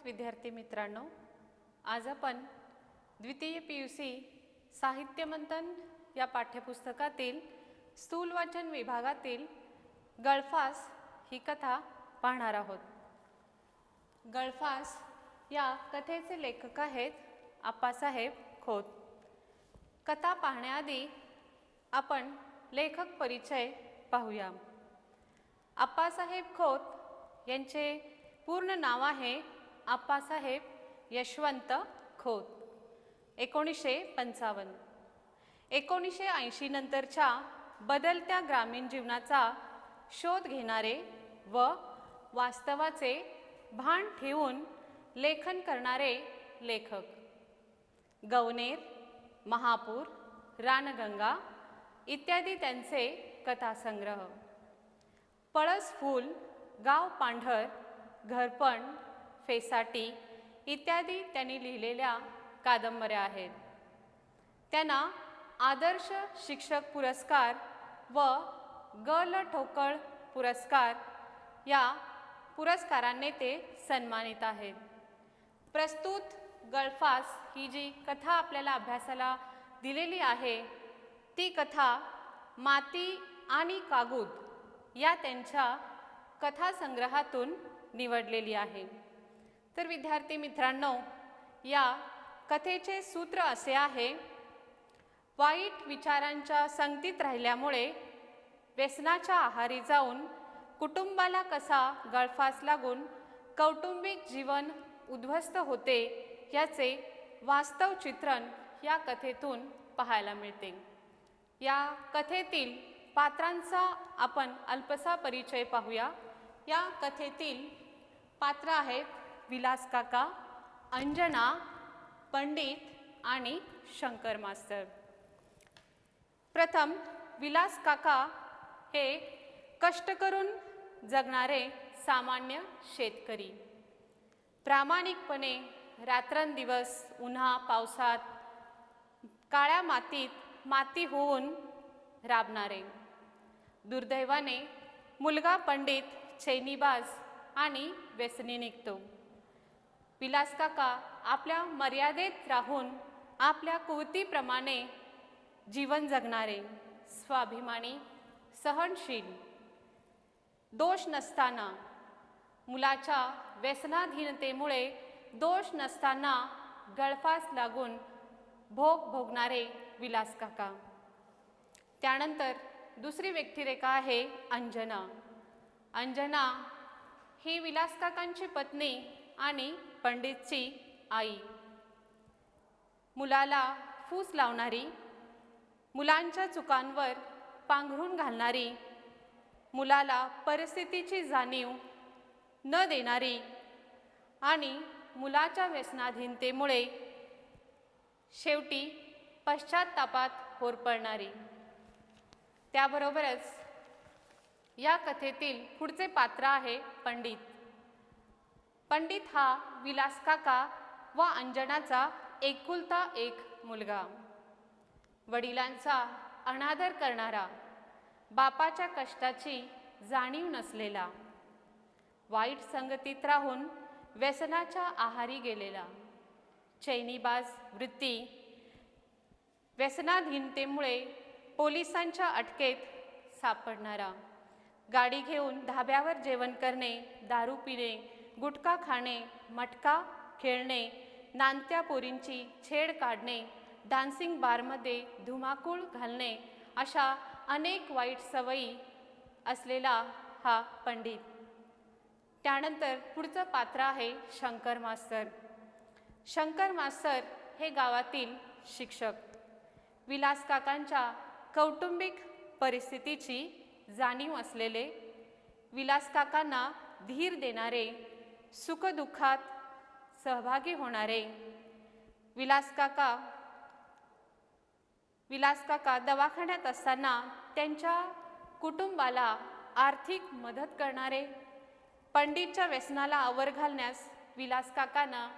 विद्यार्थी मित्रांनो, आज आपण द्वितीय पीयूसी साहित्य मंथन या पाठ्यपुस्तकातील स्थूल वाचन विभागातील गळफास ही कथा पाहणार आहोत। गळफास या कथेचे लेखक आहेत आप्पासाहेब खोत। कथा पाहण्याआधी आपण लेखक परिचय पाहूया। आप्पासाहेब खोत यांचे पूर्ण नाव आहे आप्पासाहेब यशवंत खोत। 1955 1980 नंतरच्या बदलत्या ग्रामीण जीवनाचा शोध घेणारे व वास्तवाचे भान ठेवून लेखन करणारे लेखक। गवनेर, महापूर, रानगंगा इत्यादी त्यांचे कथासंग्रह। पळस फूल, गाव पांढर, घरपण, फेसाटी इत्यादी त्यांनी लिहिलेल्या कादंबऱ्या आहेत। त्यांना आदर्श शिक्षक पुरस्कार व ग ल ठोकळ पुरस्कार या पुरस्कारांनी ते सन्मानित आहेत। प्रस्तुत गळफास ही जी कथा आपल्याला अभ्यासाला दिलेली आहे ती कथा माती आणि कागूद या त्यांच्या कथासंग्रहातून निवडलेली आहे। तर विद्यार्थी मित्रांनो, या कथेचे सूत्र असे आहे: वाईट विचारांच्या संगतीत राहिल्यामुळे व्यसनाच्या आहारी जाऊन कुटुंबाला कसा गळफास लागून कौटुंबिक जीवन उद्ध्वस्त होते याचे वास्तव चित्रण या कथेतून पाहायला मिळते। या कथेतील पात्रांचा आपण अल्पसा परिचय पाहूया। या कथेतील पात्र आहेत विलास काका, अंजना, पंडित आणि शंकर मास्तर। प्रथम विलास काका हे कष्ट करून जगणारे सामान्य शेतकरी। प्रामाणिकपणे रात्रंदिवस उन्हा पावसात काळ्या मातीत माती होऊन राबणारे। दुर्दैवाने मुलगा पंडित चैनीबाज आणि व्यसनी निघतो। विलास काका आपल्या मर्यादेत राहून आपल्या कुवतीप्रमाणे जीवन जगणारे, स्वाभिमानी, सहनशील, दोष नसताना मुलाच्या व्यसनाधीनतेमुळे दोष नसताना गळफास लागून भोग भोगणारे विलास काका। त्यानंतर दुसरी व्यक्तिरेखा आहे अंजना। अंजना ही विलास काकांची पत्नी आणि पंडितची आई। मुलाला फूस लावणारी, मुलांच्या चुकांवर पांघरून घालणारी, मुलाला परिस्थितीची जाणीव न देणारी आणि मुलाच्या व्यसनाधीनतेमुळे शेवटी पश्चात्तापात होरपळणारी। त्याबरोबरच या कथेतील पुढचे पात्र आहे पंडित। पंडित हा विलास काका व अंजनाचा एकुलता एक मुलगा। वडिलांचा अनादर करणारा, बापाच्या कष्टाची जाणीव नसलेला, वाईट संगतीत राहून व्यसनाच्या आहारी गेलेला, चैनीबाज वृत्ती, व्यसनाधीनतेमुळे पोलिसांच्या अटकेत सापडणारा, गाडी घेऊन धाब्यावर जेवण करणे, दारू पिणे, गुटखा खाणे, मटका खेळणे, नानत्या पोरींची छेड काढणे, डान्सिंग बारमध्ये धुमाकूळ घालणे अशा अनेक वाईट सवयी असलेला हा पंडित। त्यानंतर पुढचं पात्र आहे शंकर मास्तर। शंकर मास्तर हे गावातील शिक्षक। विलास काकांच्या कौटुंबिक परिस्थितीची जाणीव असलेले, विलास काकांना धीर देणारे, सुखदुःखात सहभागी होणारे। विलास काका दवाखान्यात असताना त्यांच्या कुटुंबाला आर्थिक मदत करणारे, पंडितच्या व्यसनाला आवर घालण्यास विलास काकांना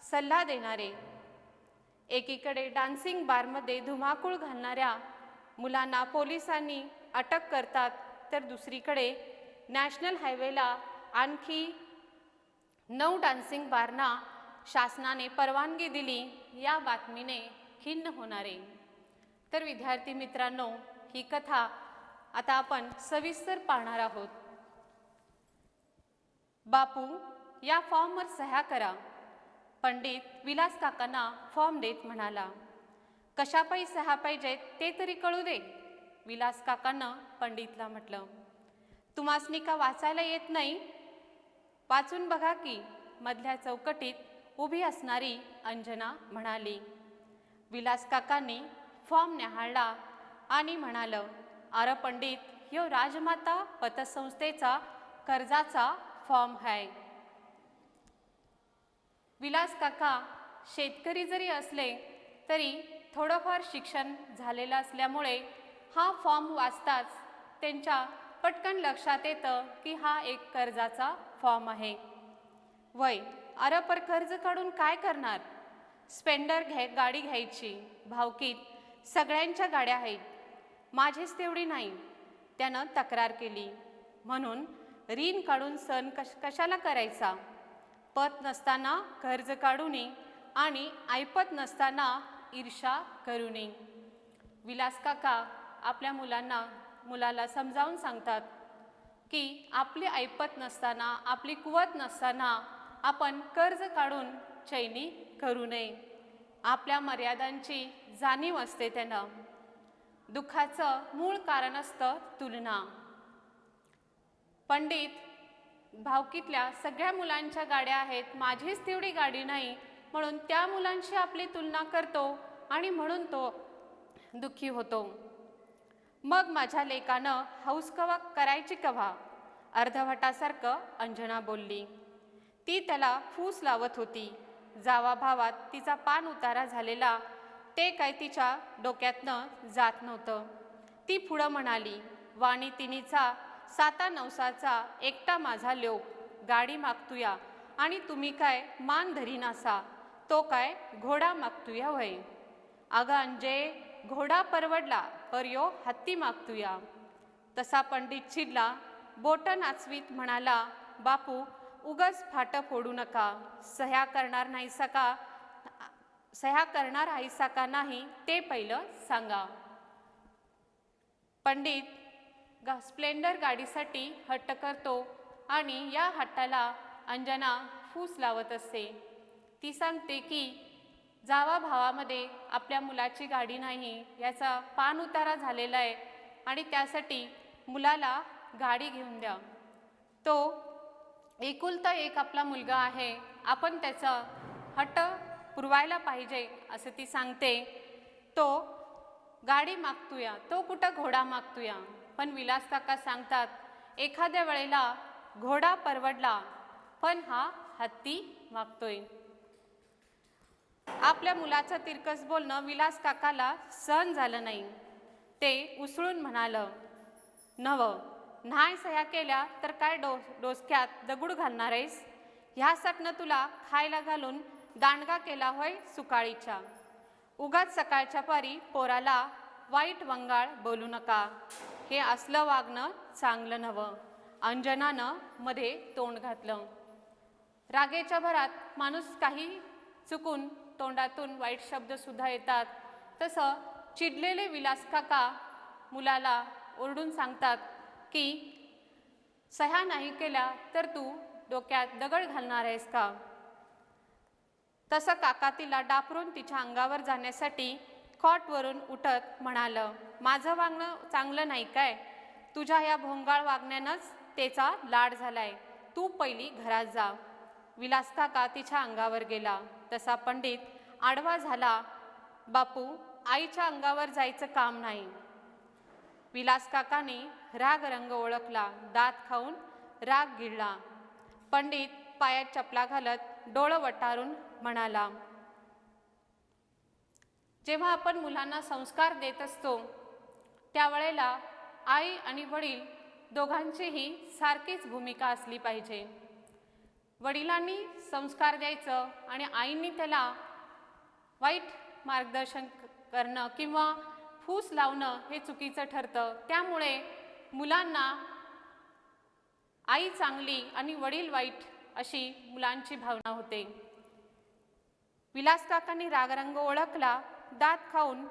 सल्ला देणारे। एकीकडे डान्सिंग बारमध्ये धुमाकूळ घालणाऱ्या मुलांना पोलिसांनी अटक करतात, तर दुसरीकडे नॅशनल हायवेला आणखी 9 डान्सिंग बारना शासनाने परवानगी दिली या बातमीने खिन्न होणारे. तर विद्यार्थी मित्रांनो, ही कथा आता आपण सविस्तर पाहणार आहोत. बापू, या फॉर्मवर सह्या करा. पंडित विलास काकांना फॉर्म देत म्हणाला. कशापायी सह्या पाहिजेत ते तरी कळू दे, विलास काकांना पंडितला म्हटलं. तुम्हासनी का वाचायला येत नाही? वाचून बघा की, मधल्या चौकटीत उभी असणारी अंजना म्हणाली. विलास काकांनी फॉर्म न्याहाळला आणि म्हणालं, अरे पंडित, ह्यो राजमाता पतसंस्थेचा कर्जाचा फॉर्म आहे. विलास काका शेतकरी जरी असले तरी थोडंफार शिक्षण झालेलं असल्यामुळे हा फॉर्म वाचताच त्यांच्या पटकन लक्षात येतं की हा एक कर्जाचा फॉर्म आहे. वय, अरे पर कर्ज काढून काय करणार? स्पेंडर गाडी घ्यायची. भावकीत सगळ्यांच्या गाड्या आहेत, माझीच तेवढी नाही, त्यानं तक्रार केली. म्हणून ऋण काढून सण कशाला करायचा? पत नसताना कर्ज काढू नये आणि ऐपत नसताना ईर्षा करू नये. विलास काका आपल्या मुलाला समजावून सांगतात की आपली ऐपत नसताना, आपली कुवत नसताना आपण कर्ज काढून चैनी करू नये. आपल्या मर्यादांची जाणीव असते त्यांना. दुःखाचं मूळ कारण असतं तुलना. पंडित, भावकीतल्या सगळ्या मुलांच्या गाड्या आहेत, माझीच तेवढी गाडी नाही, म्हणून त्या मुलांशी आपली तुलना करतो आणि म्हणून तो दुःखी होतो. मग माझ्या लेकानं हौस कवा करायची कवा? अर्धवटासारखं अंजना बोलली. ती त्याला फूस लावत होती. जावा भावात तिचा पान उतारा झालेला ते काय तिच्या डोक्यातनं जात नव्हतं. ती पुढं म्हणाली, वाणी तिनीचा 7 नवसाचा एकटा माझा लोक गाडी मागतुया आणि तुम्ही काय मान धरीन असा, तो काय घोडा मागतुया वय? अगं अंजे, घोडा परवडला पर यो हत्ती मागतुया. तसा पंडित चिडला. बोटं नाचवीत म्हणाला, बापू, उगच फाटं फोडू नका. सह्या करणार आईसा का नाही ते पहिलं सांगा. पंडित स्प्लेंडर गाडीसाठी हट्ट करतो आणि या हट्टाला अंजना फूस लावत असते. ती सांगते की जावा भावामध्ये आपल्या मुलाची गाडी नाही, याचा पान उतारा झालेला आहे आणि त्यासाठी मुलाला गाडी घेऊन द्या. तो एकुलता एक आपला मुलगा आहे, आपण त्याचा हट्ट पुरवायला पाहिजे असं ती सांगते. तो गाडी मागतोया, तो कुठं घोडा मागतोया? पण विलास काका सांगतात, एखाद्या वेळेला घोडा परवडला पण हा हत्ती मागतोय. आपल्या मुलाचं तिरकस बोलणं विलास काकाला सहन झालं नाही. ते उसळून म्हणालं, नव, नाही सह्या केल्या तर काय डोसक्यात दगड घालणार आहेस? ह्यासाठनं तुला खायला घालून दांडगा केला होय सुकाळीच्या. उगाच सकाळच्या पारी पोराला वाईट वंगाळ बोलू नका. हे असलं वागणं चांगलं नवं. अंजनानं मध्ये तोंड घातलं. रागेच्या भरात माणूस काही चुकून तोंडातून वाईट शब्द सुद्धा येतात. तसं चिडलेले विलास काका मुलाला ओरडून सांगतात की सह्या नाही केल्या तर तू डोक्यात दगड घालणार आहेस का? तसं काका तिला डापरून तिच्या अंगावर जाण्यासाठी कॉटवरून उठत म्हणालं, माझं वागणं चांगलं नाही काय? तुझ्या या भोंगाळ वागण्यानंच त्याचा लाड झालाय. तू पहिली घरात जा. विलास काका तिच्या अंगावर गेला. तसा पंडित आडवा झाला. बापू, आईच्या अंगावर जायचं काम नाही. विलास काकाने राग रंग ओळखला. दात खाऊन राग गिळला. पंडित पायात चपला घालत डोळं वटारून म्हणाला, जेव्हा आपण मुलांना संस्कार देत असतो त्यावेळेला आई आणि वडील दोघांचीही सारखीच भूमिका असली पाहिजे. वडिलांनी संस्कार द्यायचं आणि आईंनी त्याला वाईट मार्गदर्शन करणं किंवा फूस लावणं हे चुकीचं ठरतं. त्यामुळे मुलांना आई चांगली आणि वडील वाईट अशी मुलांची भावना होते. विलास काकांनी रागरंग ओळखला, दात खाऊन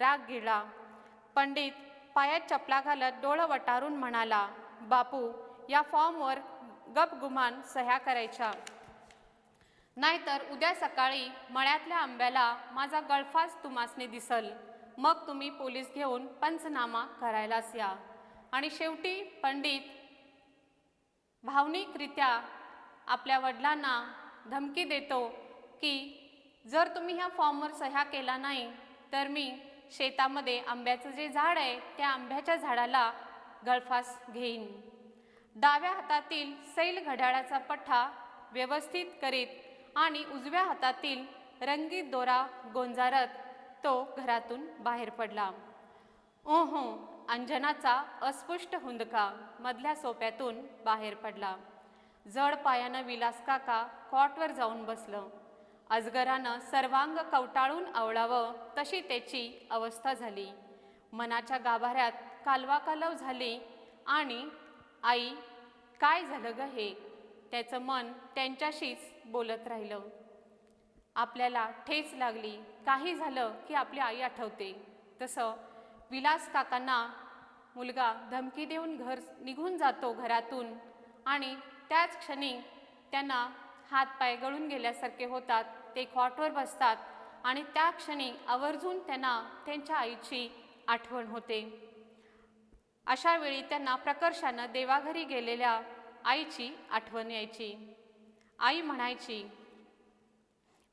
राग गिळला. पंडित पायात चपला घालत डोळं वटारून म्हणाला, बापू, या फॉर्मवर गपगुमान सह्या करायच्या, नाहीतर उद्या सकाळी मळ्यातल्या आंब्याला माझा गळफास तुम्हासने दिसल. मग तुम्ही पोलीस घेऊन पंचनामा करायलाच या. आणि शेवटी पंडित भावनिकरित्या आपल्या वडिलांना धमकी देतो की जर तुम्ही ह्या फॉर्मवर सह्या केला नाही तर मी शेतामध्ये आंब्याचं जे झाड आहे त्या आंब्याच्या झाडाला गळफास घेईन. डाव्या हातातील सैल घड्याळाचा पठ्ठा व्यवस्थित करीत आणि उजव्या हातातील रंगीत दोरा गोंजारत तो घरातून बाहेर पडला. ओहो, अंजनाचा अस्पष्ट हुंदका मधल्या सोप्यातून बाहेर पडला. जड पायानं विलास काका कॉटवर जाऊन बसलं. अजगरानं सर्वांग कवटाळून आवळावं तशी त्याची अवस्था झाली. मनाच्या गाभाऱ्यात कालवाकालव झाली आणि आई, काय झालं ग हे? त्याचं मन त्यांच्याशीच बोलत राहिलं. आपल्याला ठेच लागली, काही झालं की आपली आई आठवते. तसं विलास काकांना मुलगा धमकी देऊन निघून जातो घरातून आणि त्याच क्षणी त्यांना हातपाय गळून गेल्यासारखे होतात. ते खॉटवर बसतात आणि त्या क्षणी आवर्जून त्यांना त्यांच्या आईची आठवण होते. अशा वेळी त्यांना प्रकर्षानं देवाघरी गेलेल्या आईची आठवण यायची. आई म्हणायची,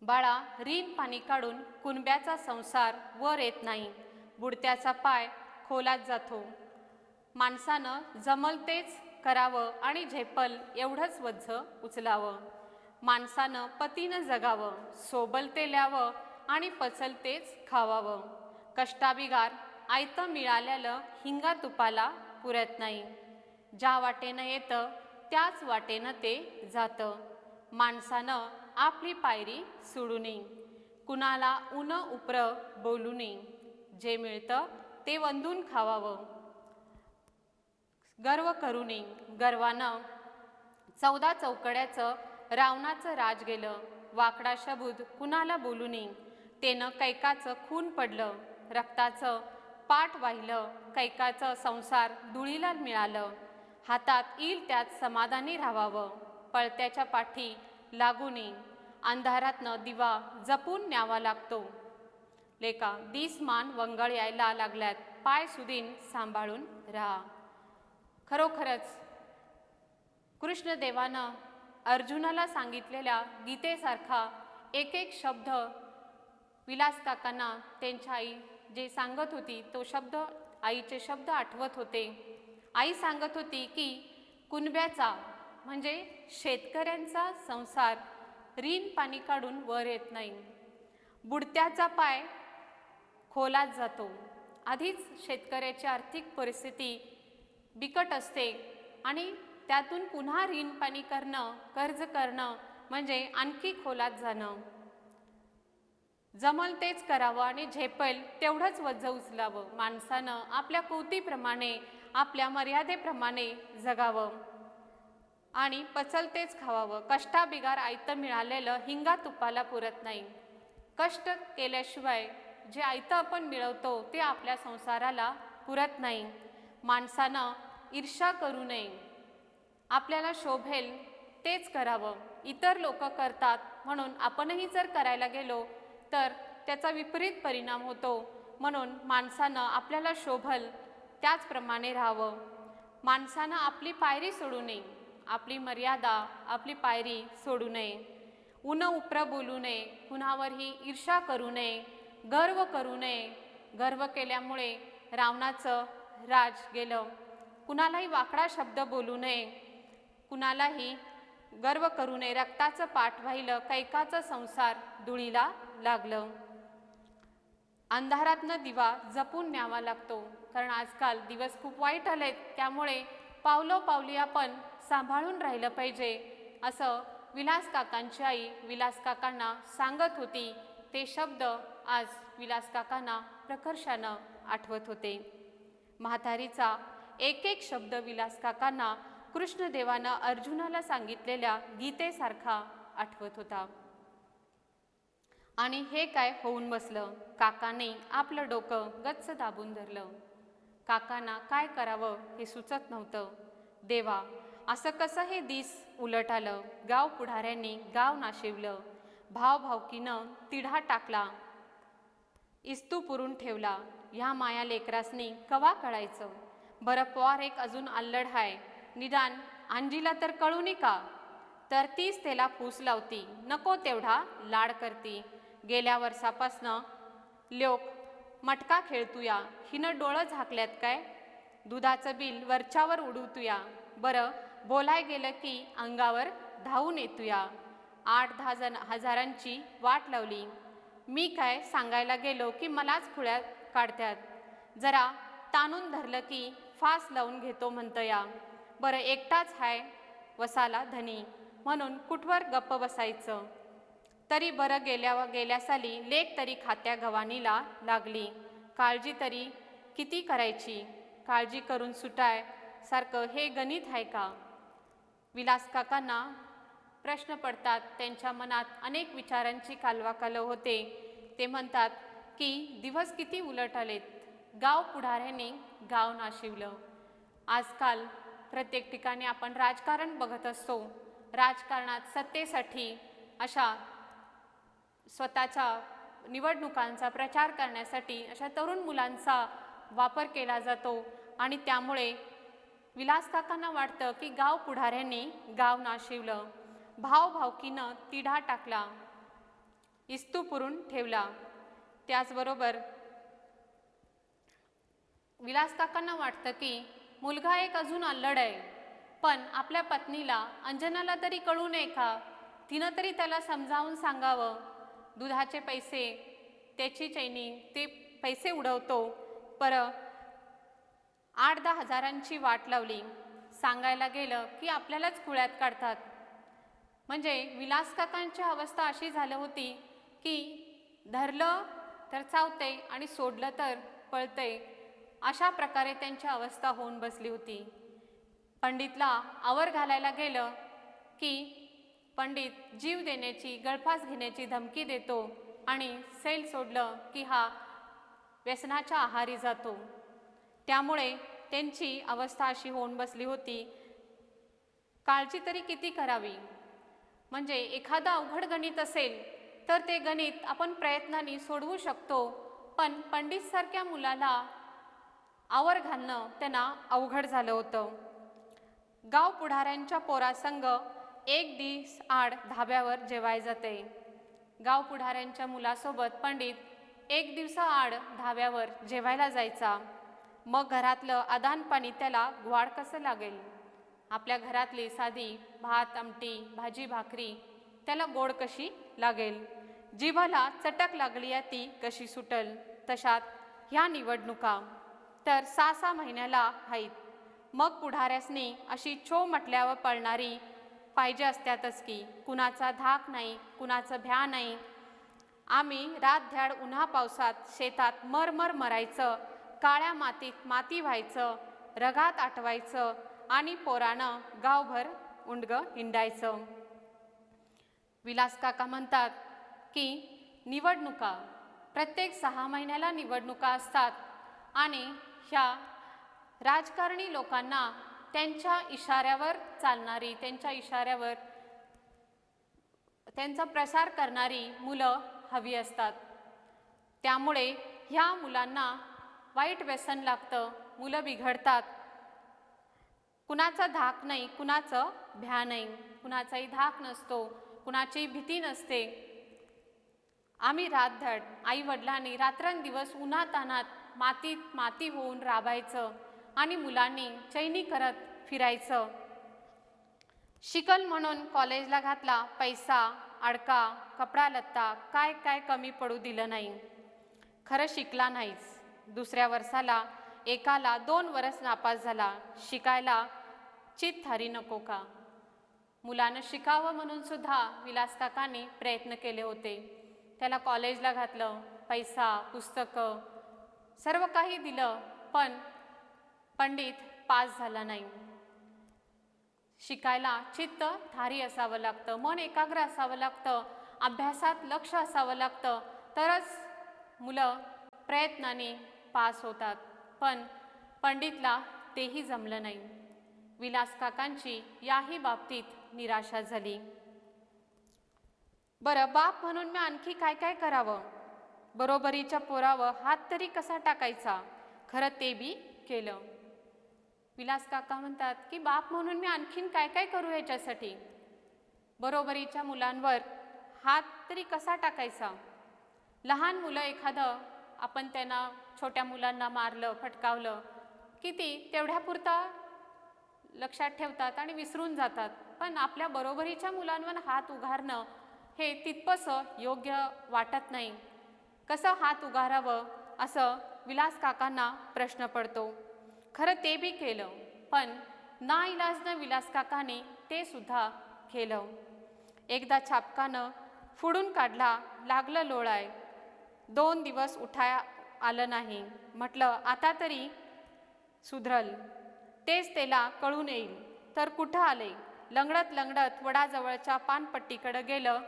बाळा, रीन पाणी काढून कुणब्याचा संसार वर येत नाही, बुडत्याचा पाय खोलात जातो. माणसानं जमल तेच करावं आणि झेपल एवढंच वझ्झं उचलावं. माणसानं पतीनं जगावं, सोबल ते ल्यावं आणि पचल तेच खावावं. कष्टाबिगार आयतं मिळालेलं हिंगा तुपाला पुरत नाही. ज्या वाटेनं येतं त्याच वाटेनं ते जातं. माणसानं आपली पायरी सोडू नये, कुणाला उन उपर बोलू नये. जे मिळतं ते वंदून खावावं, गर्व करू नये. गर्वानं 14 चौकड्याचं रावणाचं राज गेलं. वाकडा शब्द कुणाला बोलू नये. तेनं कैकाचं खून पडलं, रक्ताचं पाठ वाहिलं. कैकाचं संसार धुळीला मिळालं. हातात येईल त्यात समाधानी राहावं, पळत्याच्या पाठी लागू नये. अंधारातनं दिवा जपून न्यावा लागतो. लेका, दिसमान वंगळ यायला लागल्यात, पाय सुदीन सांभाळून राहा. खरोखरच कृष्णदेवानं अर्जुनाला सांगितलेल्या गीतेसारखा एक एक शब्द विलास काकांना त्यांच्या आई जे सांगत होती तो शब्द, आईचे शब्द आठवत होते. आई सांगत होती की कुणब्याचा म्हणजे शेतकऱ्यांचा संसार रीन पाणी काढून वर येत नाही, बुडत्याचा पाय खोलात जातो. आधीच शेतकऱ्याची आर्थिक परिस्थिती बिकट असते आणि त्यातून पुन्हा ऋण पाणी करणं, कर्ज करणं म्हणजे आणखी खोलात जाणं. जमल तेच करावं आणि झेपेल तेवढंच वझ्झं उचलावं. माणसानं आपल्या कुवतीप्रमाणे, आपल्या मर्यादेप्रमाणे जगावं आणि पचल तेच खावावं. कष्टाबिगार आयतं मिळालेलं हिंगा तुपाला पुरत नाही. कष्ट केल्याशिवाय जे आयतं आपण मिळवतो ते आपल्या संसाराला पुरत नाही. माणसानं ईर्ष्या करू नये, आपल्याला शोभेल तेच करावं. इतर लोक करतात म्हणून आपणही जर करायला गेलो तर त्याचा विपरीत परिणाम होतो. म्हणून माणसानं आपल्याला शोभल त्याचप्रमाणे राहावं. माणसानं आपली पायरी सोडू नये, आपली मर्यादा, आपली पायरी सोडू नये. उन उपर बोलू नये, कुणावरही ईर्ष्या करू नये, गर्व करू नये. गर्व केल्यामुळे रावणाचं राज गेलं. कुणालाही वाकडा शब्द बोलू नये, कुणालाही गर्व करू नये. रक्ताचं पाठ वाहिलं, कैकाचं संसार धुळीला लागलं. अंधारातनं दिवा जपून न्यावा लागतो, कारण आजकाल दिवस खूप वाईट आलेत. त्यामुळे पावलोपावली आपण सांभाळून राहिलं पाहिजे, असं विलास काकांची आई विलास काकांना सांगत होती. ते शब्द आज विलास काकांना प्रकर्षानं आठवत होते. म्हातारीचा एक एक शब्द विलास काकांना कृष्णदेवानं अर्जुनाला सांगितलेल्या गीतेसारखा आठवत होता. आणि हे काय होऊन बसलं. काकाने आपलं डोकं गच्च दाबून धरलं. काकांना काय करावं हे सुचत नव्हतं. देवा, असं कसं हे दिस उलट आलं. गाव पुढाऱ्यांनी गाव नाशिवलं. भावभावकीनं तिढा टाकला. इस्तू पुरून ठेवला. ह्या माया लेकरासनी कवा कळायचं. बरं पवार एक अजून अल्लड हाय. निदान अंजीला तर कळूनी का. तर तीच त्याला फूस लावती. नको तेवढा लाड करती. गेल्या वर्षापासनं लोक मटका खेळतूया. हिनं डोळं झाकल्यात काय. दुधाचं बिल वरच्यावर उडवतूया. बरं बोलाय गेलं की अंगावर धावून येतूया. 8-10 हजारांची वाट लावली. मी काय सांगायला गेलो की मलाच खुळ्यात काढत्यात. जरा ताणून धरलं की फास लावून घेतो म्हणतं या. बरं एकटाच हाय वसाला धनी म्हणून कुठवर गप्प बसायचं. तरी बरं गेल्या साली लेक तरी खात्या गवानीला लागली. काळजी तरी किती करायची. काळजी करून सुटाय सारखं हे गणित आहे का. विलास काकांना प्रश्न पडतात. त्यांच्या मनात अनेक विचारांची कालवाकालव होते. ते म्हणतात की दिवस किती उलट आलेत. गाव पुढाऱ्याने गाव नाशिवलं. आजकाल प्रत्येक ठिकाणी आपण राजकारण बघत असतो. राजकारणात सत्तेसाठी अशा स्वतःच्या निवडणुकांचा प्रचार करण्यासाठी अशा तरुण मुलांचा वापर केला जातो. आणि त्यामुळे विलास काकांना वाटतं की गाव पुढाऱ्यांनी गाव नाशिवलं. भावभावकीनं तिढा टाकला. इस्तू पुरून ठेवला. त्याचबरोबर विलास काकांना वाटतं की मुलगा एक अजून अल्लड आहे. पण आपल्या पत्नीला अंजनाला तरी कळू नये का. तिनं तरी त्याला समजावून सांगावं. दुधाचे पैसे त्याची चैनी ते पैसे उडवतो. परत 8-10 हजारांची वाट लावली. सांगायला गेलं की आपल्यालाच खुळ्यात काढतात. म्हणजे विलास काकांची अवस्था अशी झाली होती की धरलं तर चावते आणि सोडलं तर पळते. अशा प्रकारे त्यांची अवस्था होऊन बसली होती. पंडितला आवर घालायला गेलं की पंडित जीव देण्याची गळफास घेण्याची धमकी देतो आणि सैल सोडलं की हा व्यसनाच्या आहारी जातो. त्यामुळे त्यांची अवस्था अशी होऊन बसली होती. काळजी तरी किती करावी. म्हणजे एखादं अवघड गणित असेल तर ते गणित आपण प्रयत्नाने सोडवू शकतो. पण पंडितसारख्या मुलाला आवर घालणं त्यांना अवघड झालं होतं. गाव पुढाऱ्यांच्या पोरासंग एक दिवस आड धाब्यावर जेवाय जाते. गाव पुढाऱ्यांच्या मुलासोबत पंडित एक दिवसाआड धाब्यावर जेवायला जायचा. मग घरातलं आदानपाणी त्याला ग्वाड कसं लागेल. आपल्या घरातली साधी भात आमटी भाजी भाकरी त्याला गोड कशी लागेल. जिभाला चटक लागली आहे ती कशी सुटल. तशात ह्या निवडणुका तर 6-6 महिन्याला आहेत. मग पुढाऱ्यासनी अशी छो म्हटल्यावर पळणारी पाहिजे असत्यातच की. कुणाचा धाक नाही, कुणाचं भ्या नाही. आम्ही रातध्याड उन्हा पावसात शेतात मरमर मरायचं. काळ्या मातीत माती व्हायचं. रगात आटवायचं आणि पोरानं गावभर उंडगं हिंडायचं. विलास काका म्हणतात की निवडणुका प्रत्येक 6 महिन्याला निवडणुका असतात आणि ह्या राजकारणी लोकांना त्यांच्या इशाऱ्यावर चालणारी, त्यांच्या इशाऱ्यावर त्यांचा प्रसार करणारी मुलं हवी असतात. त्यामुळे ह्या मुलांना वाईट व्यसन लागतं. मुलं बिघडतात. कुणाचा धाक नाही, कुणाचं भ्या नाही, कुणाचाही धाक नसतो, कुणाची भीती नसते. आम्ही रातधड आई वडिलांनी रात्रंदिवस उन्हातान्हात मातीत माती होऊन राबायचं आणि मुलांनी चैनी करत फिरायचं. शिकल म्हणून कॉलेजला घातला. पैसा अडका कपडा लत्ता काय काय कमी पडू दिलं नाही. खरं शिकला नाहीच. दुसऱ्या वर्षाला एकाला 2 वर्ष नापास झाला. शिकायला चित थारी नको का. मुलानं शिकावं म्हणून सुद्धा विलास काकांनी प्रयत्न केले होते. त्याला कॉलेजला घातलं. पैसा पुस्तकं सर्व काही दिलं. पण पंडित पास झाला नाही. शिकायला चित्त ठारी असावं लागतं, मन एकाग्र असावं लागतं, अभ्यासात लक्ष असावं लागतं, तरच मुलं प्रयत्नाने पास होतात. पण पंडितला तेही जमलं नाही. विलास काकांची याही बाबतीत निराशा झाली. बरं, बाप म्हणून मी आणखी काय काय करावं? बरोबरीच्या पोरावर हात तरी कसा टाकायचा? खरं ते बी केलं. विलास काका म्हणतात की बाप म्हणून मी आणखीन काय काय करू ह्याच्यासाठी? बरोबरीच्या मुलांवर हात तरी कसा टाकायचा? लहान मुलं एखादं आपण त्यांना, छोट्या मुलांना मारलं, फटकावलं की ती तेवढ्यापुरता लक्षात ठेवतात आणि विसरून जातात. पण आपल्या बरोबरीच्या मुलांवर हात उगारणं हे तितपसं योग्य वाटत नाही. कसं हात उगारावं असं विलास काकांना प्रश्न पडतो. खरं ते बी केलं, पण नाइलाजनं विलास काकाने ते सुद्धा केलं. एकदा छापकानं फोडून काढला, लागलं लोळाय. 2 दिवस उठाया आलं नाही. म्हटलं आता तरी सुधरल, तेच त्याला कळून येईल. तर कुठं आले, लंगडत लंगडत वडाजवळच्या पानपट्टीकडं गेलं,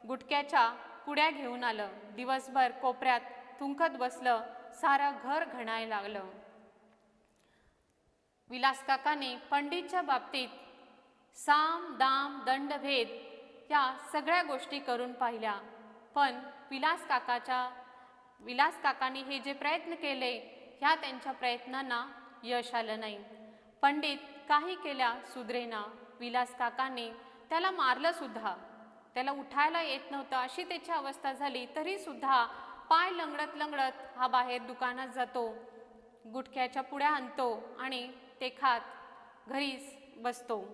गुटख्याच्या पुड्या घेऊन आलं. दिवसभर कोपऱ्यात थुंकत बसलं, सारं घर घणायला लागलं. विलास काकाने पंडितच्या बाबतीत साम दाम दंडभेद या सगळ्या गोष्टी करून पाहिल्या, पण विलास काकाने हे जे प्रयत्न केले ह्या त्यांच्या प्रयत्नांना यश आलं नाही. पंडित काही केल्या सुधरेना. विलास काकाने त्याला मारलं सुद्धा, त्याला उठायला येत नव्हतं अशी त्याची अवस्था झाली. तरी सुद्धा पाय लंगडत लंगडत हा बाहेर दुकानात जातो, गुटख्याच्या पुड्या आणतो आणि ते खात घरीच बसतो.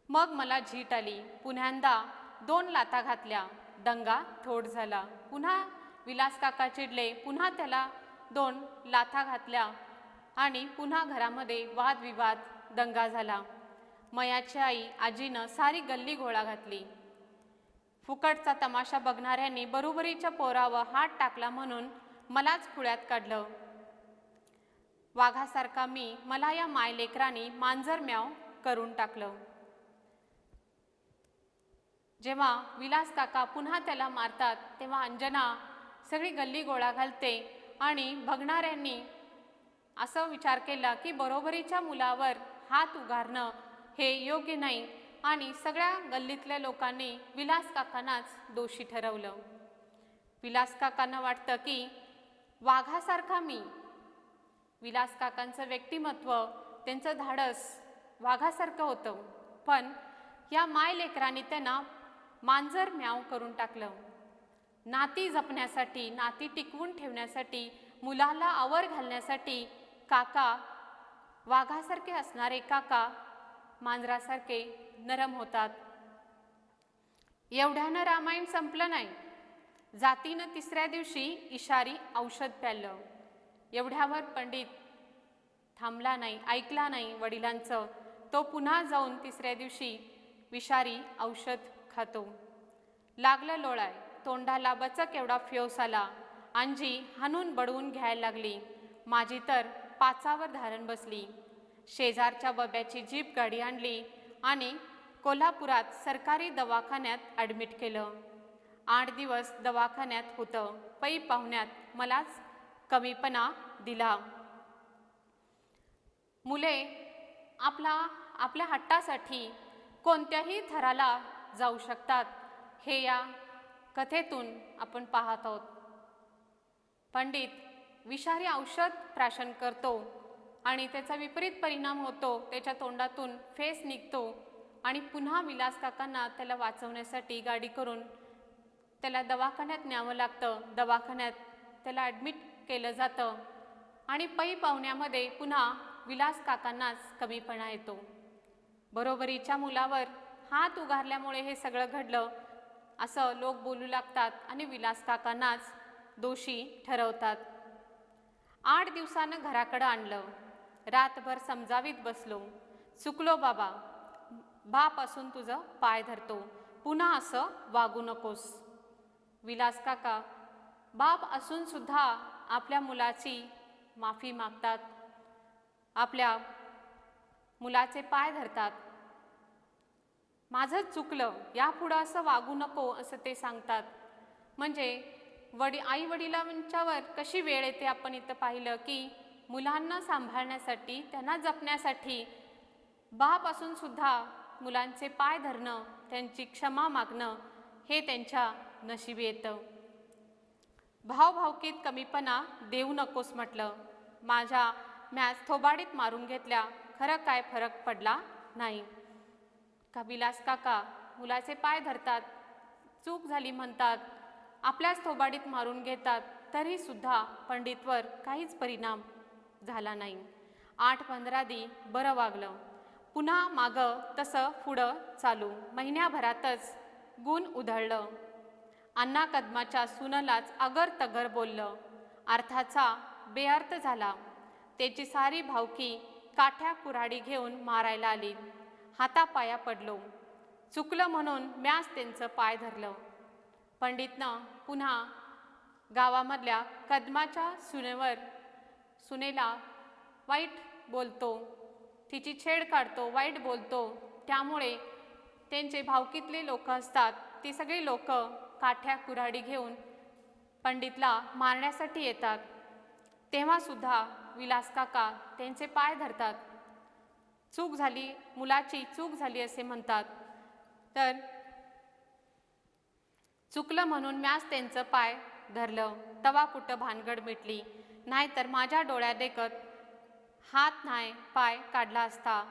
मग मला झीट आली. पुन्ह्यांदा 2 लाथा घातल्या. दंगा थोड झाला. पुन्हा विलास काका चिडले. पुन्हा त्याला 2 लाथा घातल्या आणि पुन्हा घरामध्ये वादविवाद, दंगा झाला. मयाची आई आजीनं सारी गल्ली गोळा घातली. फुकटचा तमाशा बघणाऱ्यांनी बरोबरीच्या पोरावर हात टाकला म्हणून मलाच खुळ्यात काढलं. वाघासारखा मला या मायलेकरांनी मांजर म्याव करून टाकलं. जेव्हा विलास काका पुन्हा त्याला मारतात तेव्हा अंजना सगळी गल्ली गोळा घालते आणि बघणाऱ्यांनी असं विचार केला की बरोबरीच्या मुलावर हात उगारणं हे योग्य नाही आणि सगळ्या गल्लीतल्या लोकांनी विलास काकांनाच दोषी ठरवलं. विलास काकांना वाटतं की वाघासारखा विलास काकांचं व्यक्तिमत्व, त्यांचं धाडस वाघासारखं होतं, पण या मायलेकरांनी त्यांना मांजर म्याव करून टाकलं. नाती जपण्यासाठी, नाती टिकवून ठेवण्यासाठी, मुलाला आवर घालण्यासाठी काका, वाघासारखे असणारे काका मांजरासारखे नरम होतात. एवढ्यानं रामायण संपलं नाही. जातीनं 3ऱ्या दिवशी इशारी औषध प्यालं. एवढ्यावर पंडित थांबला नाही, ऐकला नाही वडिलांचं. तो पुन्हा जाऊन 3ऱ्या दिवशी विषारी औषध खातो. लागलं लोळाय. तोंडाला बचक एवढा फ्योस आला. अंजी हाणून बडवून घ्यायला लागली. माझी तर पाचावर धारण बसली. शेजारच्या बब्याची जीप गाडी आणली आणि कोल्हापुरात सरकारी दवाखान्यात ॲडमिट केलं. 8 दिवस दवाखान्यात होतं. पै पाहुण्यात मलाच कमीपणा दिला. मुले आपल्या हट्टासाठी कोणत्याही थराला जाऊ शकतात हे या कथेतून आपण पाहत आहोत. पंडित विषारी औषध प्राशन करतो आणि त्याचा विपरीत परिणाम होतो. त्याच्या तोंडातून फेस निघतो आणि पुन्हा विलास काकांना त्याला वाचवण्यासाठी गाडी करून त्याला दवाखान्यात न्यावं लागतं. दवाखान्यात त्याला ॲडमिट केलं जातं आणि पै पाहुण्यामध्ये पुन्हा विलास काकांनाच कमीपणा येतो. बरोबरीच्या मुलावर हात उगारल्यामुळे हे सगळं घडलं असं लोक बोलू लागतात आणि विलास काकांनाच दोषी ठरवतात. 8 दिवसानं घराकडं आणलं. रातभर समजावीत बसलो. चुकलो बाबा, बाप असून तुझं पाय धरतो, पुन्हा असं वागू नकोस. विलास काका बाप असून सुद्धा आपल्या मुलाची माफी मागतात, आपल्या मुलाचे पाय धरतात. माझं चुकलं, यापुढं असं वागू नको असं ते सांगतात. म्हणजे आई वडिलांच्यावर कशी वेळ येते आपण इथं पाहिलं की मुलांना सांभाळण्यासाठी, त्यांना जपण्यासाठी बाप असून सुद्धा मुलांचे पाय धरणं, त्यांची क्षमा मागणं हे त्यांच्या नशिबी येतं. भावभावकीत कमीपणा देऊ नकोस म्हटलं. माझ्या मॅच थोबाडीत मारून घेतल्या, खरं काय फरक पडला नाही. विलास काका मुलाचे पाय धरतात, चूक झाली म्हणतात, आपल्याच थोबाडीत मारून घेतात, तरी सुद्धा पंडितवर काहीच परिणाम झाला नाही. 8-15 दी बरं वागलं. पुन्हा मागं तसं पुढं चालू. महिन्याभरातच गुण उधळलं. अण्णा कदमाच्या सुनलाच अगर तगर बोललं. अर्थाचा बेअर्थ झाला. त्याची सारी भावकी काठ्या कुऱ्हाडी घेऊन मारायला आली. हातापाया पडलो. चुकलं म्हणून म्याच त्यांचं पाय धरलं. पंडितनं पुन्हा गावामधल्या कदमाच्या सुनेला वाईट बोलतो, तिची छेड काढतो, वाईट बोलतो. त्यामुळे त्यांचे भावकीतले लोक असतात, ती सगळी लोक काठ्या कुऱ्हाडी घेऊन पंडितला मारण्यासाठी येतात. तेव्हासुद्धा विलास काका त्यांचे पाय धरतात. चूक झाली, मुलाची चूक झाली असे म्हणतात. तर चुकलं म्हणून म्याच त्यांचं पाय धरलं. तवा कुठं भानगड मिटली, नाहीतर माझ्या डोळ्यात देखत हात नाही पाय काढला असता.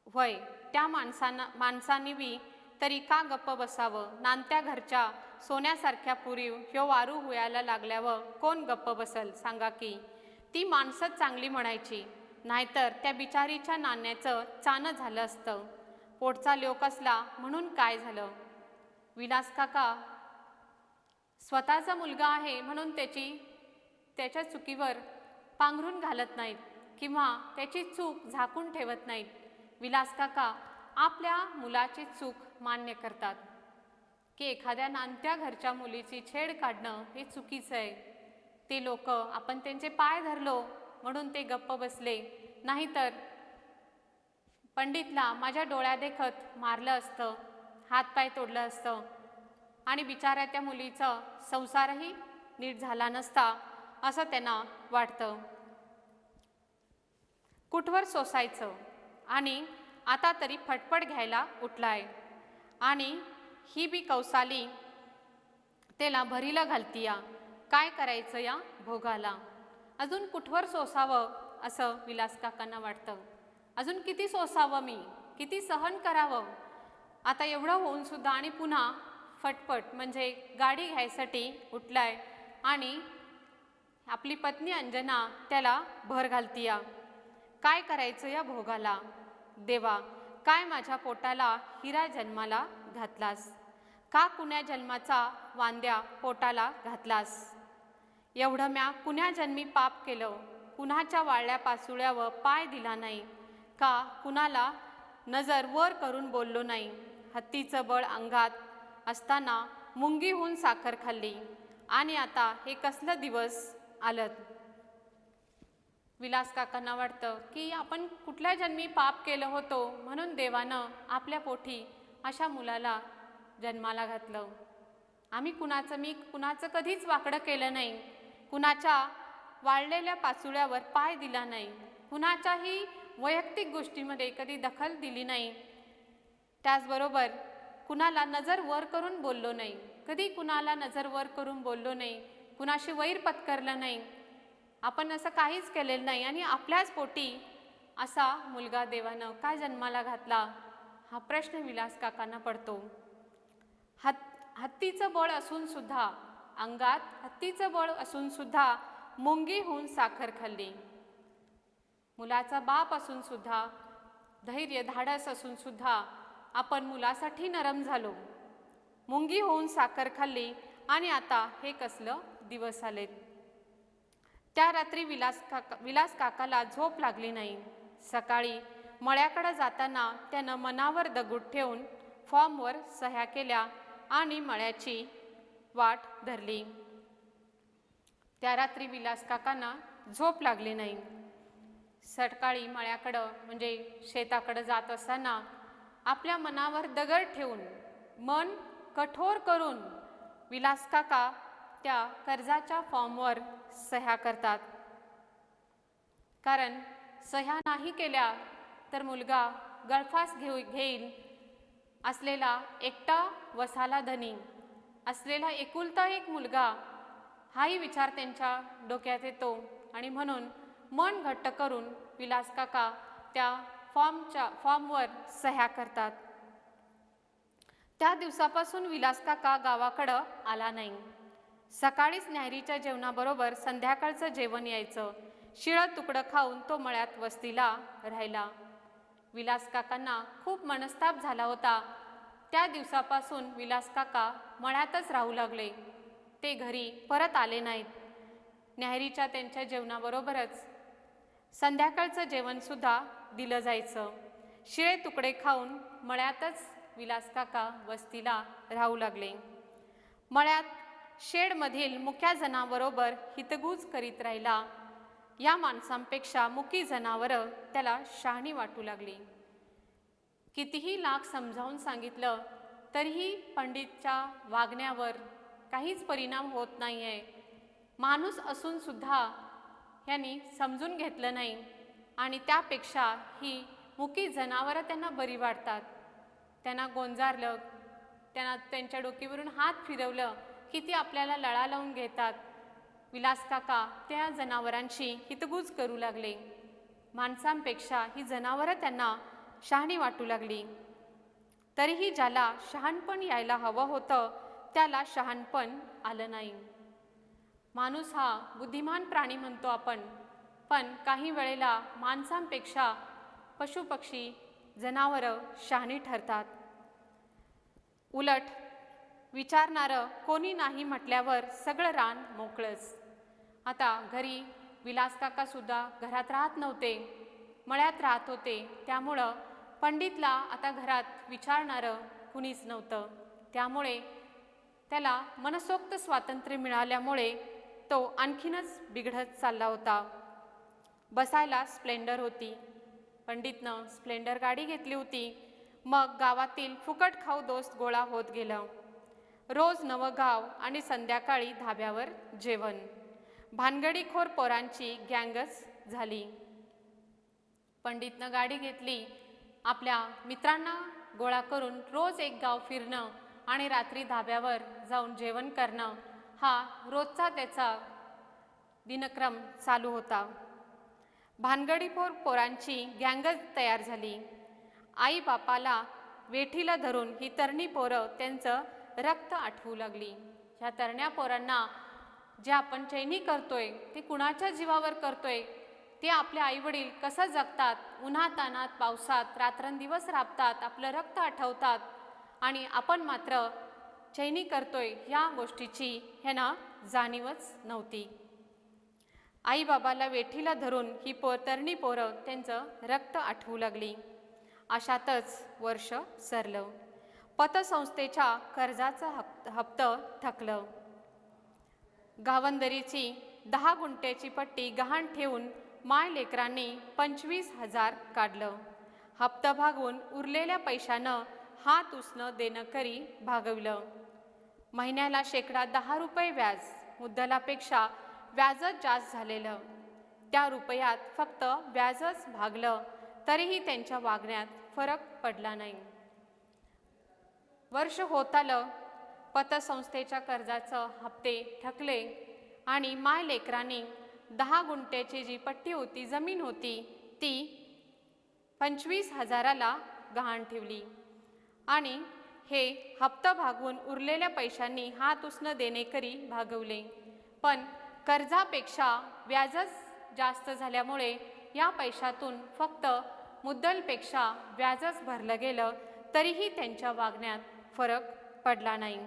होय, त्या माणसांनी बी तरी का गप्प बसावं. नानत्या घरच्या सोन्यासारख्या पुरीव ह्यो वारू हुयाला लागल्यावर कोण गप्प बसल सांगा की. ती माणसंच चांगली म्हणायची, नाहीतर त्या बिचारीच्या नाण्याचं चाणं झालं असतं. पोटचा लोक असला म्हणून काय झालं. विलास काका स्वतःचा मुलगा आहे म्हणून त्याच्या चुकीवर पांघरून घालत नाहीत किंवा त्याची चूक झाकून ठेवत नाहीत. विलास काका आपल्या मुलाची चूक मान्य करतात की एखाद्या नानत्या घरच्या मुलीची छेड काढणं हे चुकीचं आहे. ते लोक आपण त्यांचे पाय धरलो म्हणून ते गप्प बसले, नाहीतर पंडितला माझ्या डोळ्या देखत मारलं असतं, हातपाय तोडलं असतं आणि बिचाऱ्या त्या मुलीचं संसारही नीट झाला नसता असं त्यांना वाटतं. कुठवर सोसायचं आणि आता तरी फटफट घ्यायला उठलाय आणि ही बी कौसाली त्याला भरीला घालतीया. काय करायचं या भोगाला. अजून कुठवर सोसावं असं विलास काकांना वाटतं. अजून किती सोसावं मी, किती सहन करावं. आता एवढं होऊन सुद्धा आणि पुन्हा फटफट म्हणजे गाडी घ्यायसाठी उठलाय आणि आपली पत्नी अंजना त्याला भर घालतीया. काय करायचं या भोगाला. देवा, काय माझ्या पोटाला हिरा जन्माला घातलास, का कुण्या जन्माचा वांद्या पोटाला घातलास. एवढं म्या कुण्या जन्मी पाप केलं, कुणाच्या वाळल्या पाचुळ्यावर पाय दिला नाही, का कुणाला नजर वर करून बोललो नाही. हत्तीचं बळ अंगात असताना मुंगीहून साखर खाल्ली आणि आता हे कसलं दिवस आलत. विलास काकांना वाटतं की आपण कुठल्या जन्मी पाप केलं होतो म्हणून देवानं आपल्या पोटी अशा मुलाला जन्माला घातलं. मी कुणाचं कधीच वाकडं केलं नाही, कुणाच्या वाळलेल्या पाचुळ्यावर पाय दिला नाही, कुणाच्याही वैयक्तिक गोष्टीमध्ये कधी दखल दिली नाही. त्याचबरोबर कुणाला नजर वर करून बोललो नाही, कधी कुणाला नजर वर करून बोललो नाही, कुणाशी वैर पत्करलं नाही. आपण असं काहीच केलेलं नाही आणि आपल्याच पोटी असा मुलगा देवानं काय जन्माला घातला हा प्रश्न विलास काकांना पडतो. हत्तीचं बळ असून सुद्धा, अंगात हत्तीचं बळ असून सुद्धा मुंगीहून साखर खाल्ली. मुलाचा बाप असून सुद्धा, धैर्य धाडस असून सुद्धा आपण मुलासाठी नरम झालो, मुंगी होऊन साखर खाल्ली आणि आता हे कसलं दिवस आलेत. त्या रात्री विलास काकाला झोप लागली नाही. सकाळी मळ्याकडे जाताना त्यानं मनावर दगड ठेवून फॉर्मवर सह्या केल्या आणि मळ्याची वाट धरली. त्या रात्री विलास काकांना झोप लागली नाही. सकाळी मळ्याकडं म्हणजे शेताकडं जात असताना आपल्या मनावर दगड ठेवून मन कठोर करून विलास काका त्या कर्जाच्या फॉर्मवर सह्या करतात. कारण सह्या नाही केल्या तर मुलगा गळफास घेईल असलेला एकटा वसाला धनी असलेला एकुलता एक मुलगा हाही विचार त्यांच्या डोक्यात येतो आणि म्हणून मन घट्ट करून विलास काका त्या फॉर्मवर सह्या करतात. त्या दिवसापासून विलास काका गावाकडं आला नाही. सकाळीच न्याहारीच्या जेवणाबरोबर संध्याकाळचं जेवण यायचं. शिळं तुकडं खाऊन तो मळ्यात वस्तीला राहिला. विलास काकांना खूप मनस्ताप झाला होता. त्या दिवसापासून विलास काका मळ्यातच राहू लागले. ते घरी परत आले नाहीत. न्याहारीच्या त्यांच्या जेवणाबरोबरच संध्याकाळचं जेवणसुद्धा दिलं जायचं. शिळे तुकडे खाऊन मळ्यातच विलास काका वस्तीला राहू लागले. मळ्यात शेडमधील मुक्या जनावरोबर हितगुज करीत राहिला. या माणसांपेक्षा मुकी जनावरं त्याला शहाणी वाटू लागली. कितीही लाख समजावून सांगितलं तरीही पंडितच्या वागण्यावर काहीच परिणाम होत नाही आहे. माणूस असून सुद्धा यांनी समजून घेतलं नाही आणि त्यापेक्षा ही मुकी जनावरं त्यांना बरी वाटतात. त्यांना गोंजारलं, त्यांना त्यांच्या डोकीवरून हात फिरवलं की ती आपल्याला लळा लावून घेतात. विलास काका त्या जनावरांशी हितगुज करू लागले. माणसांपेक्षा ही जनावरं त्यांना शहाणी वाटू लागली. तरीही ज्याला शहाणपण यायला हवं होतं त्याला शहाणपण आलं नाही. माणूस हा बुद्धिमान प्राणी म्हणतो आपण, पण काही वेळेला माणसांपेक्षा पशुपक्षी जनावरं शहाणी ठरतात. उलट विचारणारं कोणी नाही म्हटल्यावर सगळं रान मोकळंच. आता घरी विलास काका सुद्धा घरात राहत नव्हते, मळ्यात राहत होते. त्यामुळं पंडितला आता घरात विचारणारं कुणीच नव्हतं. त्यामुळे त्याला मनसोक्त स्वातंत्र्य मिळाल्यामुळे तो आणखीनच बिघडत चालला होता. बसायला स्प्लेंडर होती. पंडितनं स्प्लेंडर गाडी घेतली होती. मग गावातील फुकट खाऊ दोस्त गोळा होत गेलं. रोज नवं गाव आणि संध्याकाळी धाब्यावर जेवण. भानगडीखोर पोरांची गँगच झाली. पंडितनं गाडी घेतली. आपल्या मित्रांना गोळा करून रोज एक गाव फिरणं आणि रात्री धाब्यावर जाऊन जेवण करणं हा रोजचा त्याचा दिनक्रम चालू होता. भानगडीखोर पोरांची गँगच तयार झाली. आई बापाला वेठीला धरून ही तरणी पोरं त्यांचं रक्त आठवू लागली. ह्या तरण्या पोरांना जे आपण चैनी करतोय ते कुणाच्या जीवावर करतोय, ते आपले आईवडील कसं जगतात, उन्हातानात पावसात रात्रंदिवस राबतात, आपलं रक्त आठवतात आणि आपण मात्र चैनी करतोय या गोष्टीची ह्यांना जाणीवच नव्हती. आई बाबाला वेठीला धरून ही तरणी पोरं त्यांचं रक्त आठवू लागली. अशातच वर्ष सरलं. पतसंस्थेच्या कर्जाचं हप्तं थकलं. गावंदरीची 10 गुंठ्याची पट्टी गहाण ठेवून माय लेकरांनी 25,000 काढलं. हप्ता भागवून उरलेल्या पैशानं हात उसनं देणं करी भागवलं. महिन्याला शेकडा 10 रुपये व्याज. मुद्दलापेक्षा व्याजच जास्त झालेलं. त्या रुपयात फक्त व्याजच भागलं तरीही त्यांच्या वागण्यात फरक पडला नाही. वर्ष होत आलं. पतसंस्थेच्या कर्जाचं हप्ते थकले आणि माय लेकरांनी 10 गुंठ्याची जी पट्टी होती, जमीन होती, ती 25,000ला गहाण ठेवली आणि हे हप्ता भागवून उरलेल्या पैशांनी हात उसनं देणेकरी भागवले. पण कर्जापेक्षा व्याजच जास्त झाल्यामुळे या पैशातून फक्त मुद्दलपेक्षा व्याजच भरलं गेलं तरीही त्यांच्या वागण्यात फरक पडला नाही.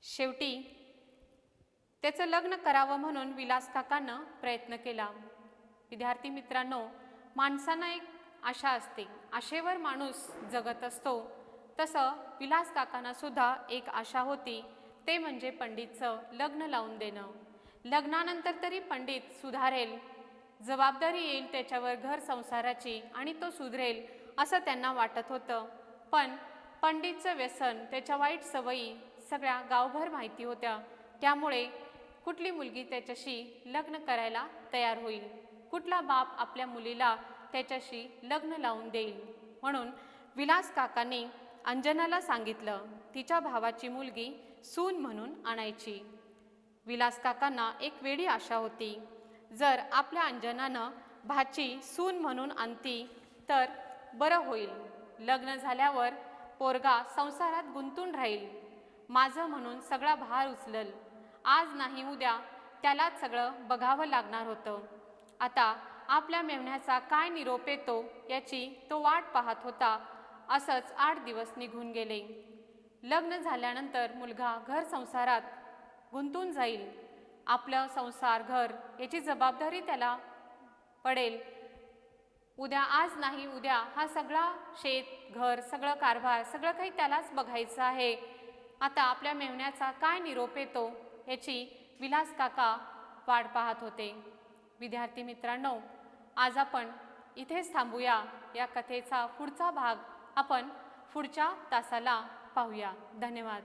शेवटी त्याचं लग्न करावं म्हणून विलास काकांनं प्रयत्न केला. विद्यार्थी मित्रांनो, माणसांना एक आशा असते, आशेवर माणूस जगत असतो. तसं विलास काकांना सुद्धा एक आशा होती, ते म्हणजे पंडितचं लग्न लावून देणं. लग्नानंतर तरी पंडित सुधारेल, जबाबदारी येईल त्याच्यावर घर संसाराची आणि तो सुधरेल असं त्यांना वाटत होतं. पण पंडितचं व्यसन, त्याच्या वाईट सवयी सगळ्या गावभर माहिती होत्या. त्यामुळे कुठली मुलगी त्याच्याशी लग्न करायला तयार होईल, कुठला बाप आपल्या मुलीला त्याच्याशी लग्न लावून देईल. म्हणून विलास काकांनी अंजनाला सांगितलं तिच्या भावाची मुलगी सून म्हणून आणायची. विलास काकांना एक वेडी आशा होती, जर आपल्या अंजनानं भाची सून म्हणून आणती तर बरं होईल. लग्न झाल्यावर पोरगा संसारात गुंतून राहील, माझं म्हणून सगळा भार उचलल. आज नाही उद्या त्यालाच सगळं बघावं लागणार होतं. आता आपल्या मेव्हण्याचा काय निरोप येतो याची तो वाट पाहत होता. असंच 8 दिवस निघून गेले. लग्न झाल्यानंतर मुलगा घर संसारात गुंतून जाईल. आपलं संसार घर याची जबाबदारी त्याला पडेल. उद्या आज नाही उद्या हा सगळा शेत घर सगळं कारभार सगळं काही त्यालाच बघायचं आहे. आता आपल्या मेव्हण्याचा काय निरोप येतो याची विलास काका वाट पाहत होते. विद्यार्थी मित्रांनो, आज आपण इथेच थांबूया. या कथेचा पुढचा भाग आपण पुढच्या तासाला पाहूया. धन्यवाद.